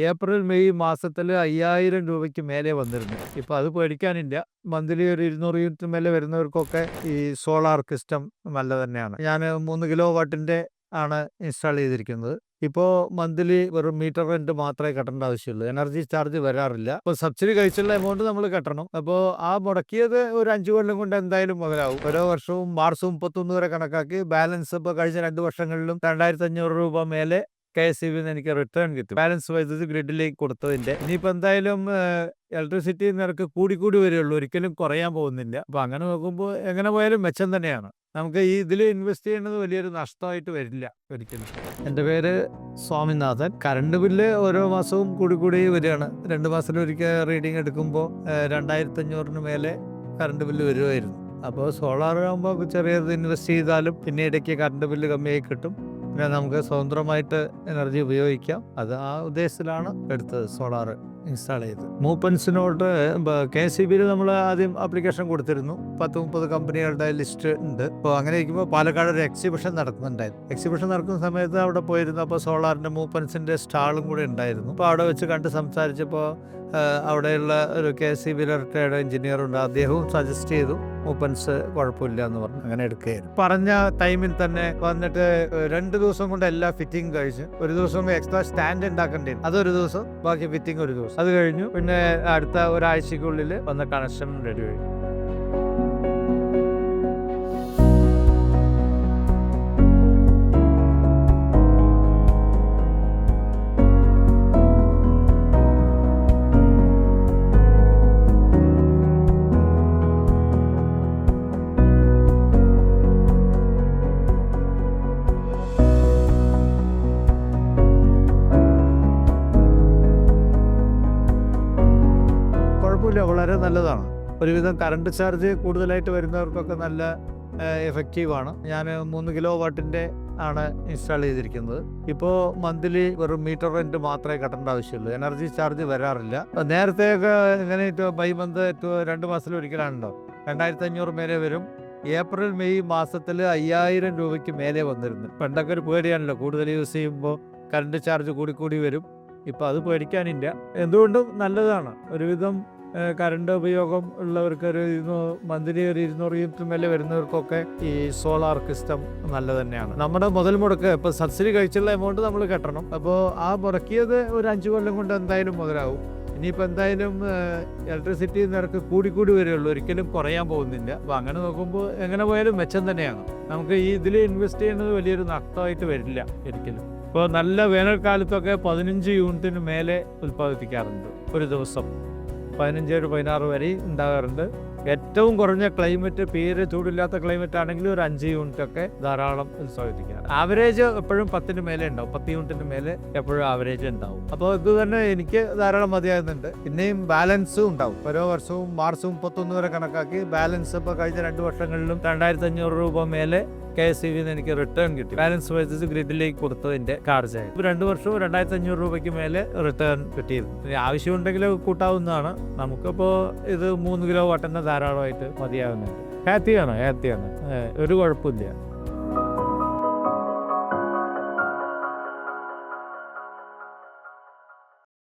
April May മാസത്തിൽ 5000 രൂപയ്ക്ക് മേലെ വന്നിരുന്നു. ഇപ്പോൾ അത് പേടിക്കാനില്ല. മന്ത്ലി ഒരു 200 യൂണിറ്റ് മേലെ വരുന്നവർക്കൊക്കെ ഈ സോളാർ സിസ്റ്റം നല്ല തന്നെയാണ്. ഞാൻ 3 കിലോ വാട്ടിൻ്റെ ആണ് ഇൻസ്റ്റാൾ ചെയ്തിരിക്കുന്നത്. ഇപ്പോൾ മന്ത്ലി വെറും മീറ്റർ റെന്റ് മാത്രമേ കട്ടേണ്ട ആവശ്യമുള്ളൂ. എനർജി ചാർജ് വരാറില്ല. അപ്പോൾ സബ്സിഡി കഴിച്ചുള്ള എമൗണ്ട് നമ്മൾ കെട്ടണം. അപ്പോൾ ആ മുടക്കിയത് ഒരു 5 കൊല്ലം കൊണ്ട് എന്തായാലും മുതലാവും. ഓരോ വർഷവും മാർച്ച് 31 വരെ കണക്കാക്കി ബാലൻസ് ഇപ്പോൾ കഴിഞ്ഞ 2 വർഷങ്ങളിലും 2500 രൂപ മേലെ KSEBിന്ന് എനിക്ക് റിട്ടേൺ കിട്ടും. ബാലൻസ് വൈദ്യുതി ഗ്രിഡിലേക്ക് കൊടുത്തതിന്റെ. ഇനിയിപ്പോൾ എന്തായാലും ഇലക്ട്രിസിറ്റി നിരക്ക് കൂടി വരികയുള്ളൂ, ഒരിക്കലും കുറയാൻ പോകുന്നില്ല. അപ്പോൾ അങ്ങനെ നോക്കുമ്പോൾ എങ്ങനെ പോയാലും മെച്ചം തന്നെയാണ്. നമുക്ക് ഈ ഇതിൽ ഇൻവെസ്റ്റ് ചെയ്യുന്നത് വലിയൊരു നഷ്ടമായിട്ട് വരില്ല ഒരിക്കലും. എൻ്റെ പേര് സ്വാമിനാഥൻ. കറണ്ട് ബില്ല് ഓരോ മാസവും കൂടി വരികയാണ്. 2 മാസത്തിലൊരിക്കൽ റീഡിങ് എടുക്കുമ്പോൾ 2500 മേലെ കറണ്ട് ബില്ല് വരുമായിരുന്നു. അപ്പോൾ സോളാർ ആകുമ്പോൾ ചെറിയത് ഇൻവെസ്റ്റ് ചെയ്താലും പിന്നെ ഇടയ്ക്ക് കറണ്ട് ബില്ല് കമ്മിയായി കിട്ടും. പിന്നെ നമുക്ക് സ്വതന്ത്രമായിട്ട് എനർജി ഉപയോഗിക്കാം. അത് ആ ഉദ്ദേശത്തിലാണ് എടുത്തത് സോളാർ ഇൻസ്റ്റാൾ ചെയ്ത്. മൂപ്പൻസിനോട്ട് KSEBിയിൽ നമ്മൾ ആദ്യം ആപ്ലിക്കേഷൻ കൊടുത്തിരുന്നു. 10-30 കമ്പനികളുടെ ലിസ്റ്റ് ഉണ്ട്. അപ്പോൾ അങ്ങനെ ഇരിക്കുമ്പോൾ പാലക്കാട് ഒരു എക്സിബിഷൻ നടക്കുന്നുണ്ടായിരുന്നു. എക്സിബിഷൻ നടക്കുന്ന സമയത്ത് അവിടെ പോയിരുന്നു. അപ്പോൾ സോളാറിൻ്റെ മൂപ്പൻസിൻ്റെ സ്റ്റാളും കൂടെ ഉണ്ടായിരുന്നു. അപ്പോൾ അവിടെ വെച്ച് കണ്ട് സംസാരിച്ചപ്പോൾ അവിടെയുള്ള ഒരു KSEBിയിലെ റിട്ടയർഡ് എഞ്ചിനീയർ ഉണ്ട്. അദ്ദേഹവും സജസ്റ്റ് ചെയ്തു മൂപ്പൻസ് കുഴപ്പമില്ല എന്ന് പറഞ്ഞു. അങ്ങനെ എടുക്കുകയായിരുന്നു. പറഞ്ഞ ടൈമിൽ തന്നെ വന്നിട്ട് 2 ദിവസം കൊണ്ട് എല്ലാ ഫിറ്റിംഗ് കഴിച്ചു. ഒരു ദിവസം എക്സ്ട്രാ സ്റ്റാൻഡ് ഉണ്ടാക്കേണ്ടി വരും. അതൊരു ദിവസം, ബാക്കി ഫിറ്റിംഗ് ഒരു ദിവസം. അത് കഴിഞ്ഞു. പിന്നെ അടുത്ത ഒരാഴ്ചക്കുള്ളിൽ വന്ന കണക്ഷൻ റെഡി കഴിഞ്ഞു. വളരെ നല്ലതാണ്. ഒരുവിധം കറണ്ട് ചാർജ് കൂടുതലായിട്ട് വരുന്നവർക്കൊക്കെ നല്ല എഫക്റ്റീവാണ്. ഞാൻ 3 കിലോ വാട്ടിൻ്റെ ആണ് ഇൻസ്റ്റാൾ ചെയ്തിരിക്കുന്നത്. ഇപ്പോൾ മന്ത്ലി വെറും മീറ്റർ റെന്റ് മാത്രമേ കട്ടേണ്ട ആവശ്യമുള്ളൂ. എനർജി ചാർജ് വരാറില്ല. നേരത്തെയൊക്കെ ഇങ്ങനെ ബൈ മന്ത് 2 മാസത്തിലൊരിക്കലാണല്ലോ 2500 മേലെ വരും. ഏപ്രിൽ മെയ് മാസത്തിൽ 5000 രൂപയ്ക്ക് മേലെ വന്നിരുന്നു. പണ്ടൊക്കെ ഒരു പേടിയാണല്ലോ, കൂടുതൽ യൂസ് ചെയ്യുമ്പോൾ കറണ്ട് ചാർജ് കൂടി വരും. ഇപ്പോൾ അത് പേടിക്കാനില്ല. എന്തുകൊണ്ടും നല്ലതാണ്. ഒരുവിധം കറണ്ട് ഉപയോഗം ഉള്ളവർക്ക് മന്ത്ലി ഒരു 200 യൂണിറ്റ് മേലെ വരുന്നവർക്കൊക്കെ ഈ സോളാർ സിസ്റ്റം നല്ല തന്നെയാണ്. നമ്മുടെ മുതൽ മുടക്ക് ഇപ്പോൾ സബ്സിഡി കഴിച്ചുള്ള എമൗണ്ട് നമ്മൾ കെട്ടണം. അപ്പോൾ ആ മുടക്കിയത് ഒരു 5 കൊല്ലം കൊണ്ട് എന്തായാലും മുതലാവും. ഇനിയിപ്പോൾ എന്തായാലും ഇലക്ട്രിസിറ്റി നിരക്ക് കൂടി വരികയുള്ളൂ, ഒരിക്കലും കുറയാൻ പോകുന്നില്ല. അപ്പോൾ അങ്ങനെ നോക്കുമ്പോൾ എങ്ങനെ പോയാലും മെച്ചം തന്നെയാണ്. നമുക്ക് ഈ ഇതിൽ ഇൻവെസ്റ്റ് ചെയ്യുന്നത് വലിയൊരു നഷ്ടമായിട്ട് വരില്ല ഒരിക്കലും. ഇപ്പോൾ നല്ല വേനൽക്കാലത്തൊക്കെ 15 യൂണിറ്റിന് മേലെ ഉൽപ്പാദിപ്പിക്കാറുണ്ട് ഒരു ദിവസം. 15-16 വരെ ഉണ്ടാകാറുണ്ട്. ഏറ്റവും കുറഞ്ഞ ക്ലൈമറ്റ്, തീരെ ചൂടില്ലാത്ത ക്ലൈമറ്റ് ആണെങ്കിൽ ഒരു 5 യൂണിറ്റ് ഒക്കെ ധാരാളം ഉത്സാഹിപ്പിക്കാം. ആവറേജ് എപ്പോഴും 10 മേലെ ഉണ്ടാവും. 10 യൂണിറ്റിന് മേലെ എപ്പോഴും ആവറേജ് ഉണ്ടാവും. അപ്പോൾ ഇത് തന്നെ എനിക്ക് ധാരാളം മതിയാകുന്നുണ്ട്. പിന്നെയും ബാലൻസും ഉണ്ടാവും. ഓരോ വർഷവും മാർച്ച് 31 വരെ കണക്കാക്കി ബാലൻസ് ഇപ്പോൾ കഴിഞ്ഞ 2 വർഷങ്ങളിലും 2500 രൂപ മേലെ KSEBിന്ന് എനിക്ക് റിട്ടേൺ കിട്ടി. ബാലൻസ് വൈദ്യുതി ഗ്രിഡിലേക്ക് കൊടുത്തതിന്റെ ചാർജായി. ഇപ്പോൾ 2 വർഷവും 2500 രൂപയ്ക്ക് മേലെ റിട്ടേൺ കിട്ടിയിരുന്നു. ആവശ്യമുണ്ടെങ്കിൽ കൂട്ടാവുന്നതാണ്. നമുക്കിപ്പോൾ ഇത് 3 കിലോ വാട്ട് തന്നെ ധാരാളമായിട്ട് മതിയാകുന്നുണ്ട്. ഹാപ്പിയാണ്. ഒരു കുഴപ്പമില്ല.